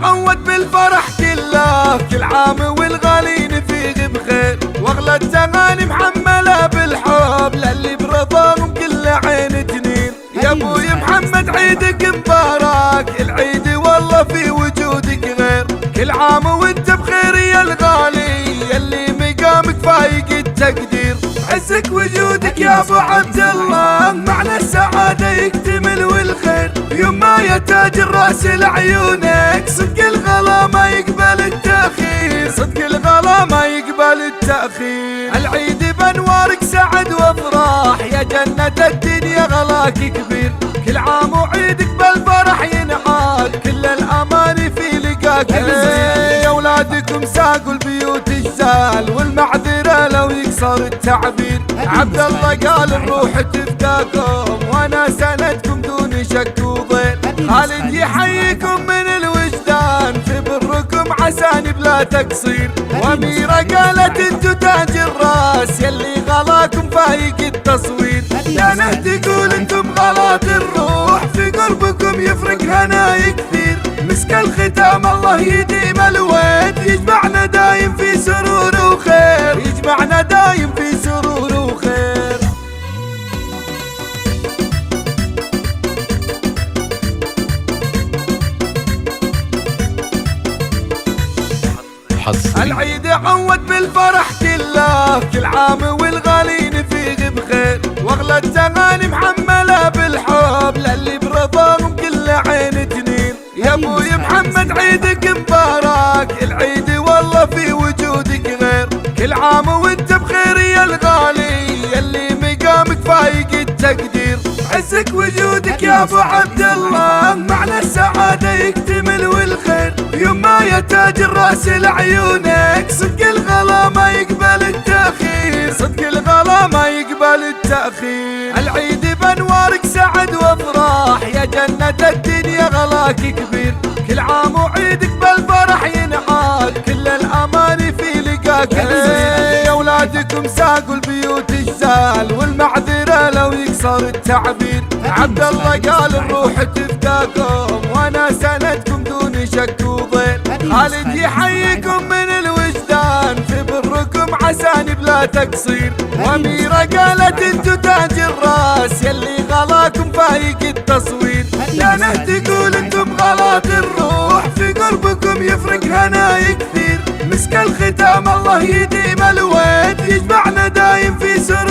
عود بالفرح كله كل عام والغالين فيه بخير، واغلى التغاني محمله بالحب للي برضاهم كل عين تنير. يا ابوي محمد عيدك مبارك العيد والله في وجودك غير، كل عام وانت بخير يا الغالي يلي مقامك فايق التقدير. عزك وجودك يا ابو عبد الله معنى السعاده يكتمل والخير، يوم ما يا تاج الراس لعيونك صدق الغلا ما يقبل التاخير، صدق الغلا ما يقبل التاخير. العيد بانوارك سعد وافراح يا جنة الدنيا غلاك كبير، كل عام وعيدك بالفرح ينعاد كل الاماني في لقاك. يا اولادكم ساقوا البيوت الزال والمعذره لو يكسر التعبير، عبد الله قال الروح تفداكم وانا سندكم دون شك وضير. خالد يحييكم من الوجدان في بركم عساني بلا تقصير، واميره قالت انتو تاج الراس يلي غلاكم فايق التصوير. يا نهد تقول انتم غلات الروح في قربكم يفرق هناي كثير، مسك الختام الله يديم الويد يجمعنا دايم في سرور وخير، يجمعنا دايم في سرور وخير. العيد عود بالفرح كله كل عام والغالين فيه بخير، واغلى التغاني محمله بالحب للي برضاهم كل عين تنير. يا ابوي محمد عيدك مبارك العيد والله في وجودك غير، كل عام وانت بخير يا الغالي يلي مقامك فايق التقدير. عزك وجودك يا ابو عبد الله معنى السعاده يكتمل والخير، يوم ما يا تاج الراس لعيونك صدق الغلا ما يقبل التاخير، صدق الغلا ما يقبل التاخير. العيد بانوارك سعد وافراح يا جنة الدنيا غلاك كبير، كل عام وعيدك بالفرح ينعاد كل الاماني في لقاك. يا اولادكم ساقوا البيوت الزال والمعذره لو يكسر التعبير، عبد الله قال الروح تفداكم وانا سندكم دون شك وضير. خالد يحييكم من الوجدان في بركم عساني بلا تقصير، واميره قالت انتو تاج الراس يلي غلاكم فايق التصوير. يا نهد تقول انتم غلات الروح في قربكم يفرق هناي كثير، مسك الختام الله يديم الويد يجمعنا دايم في سرور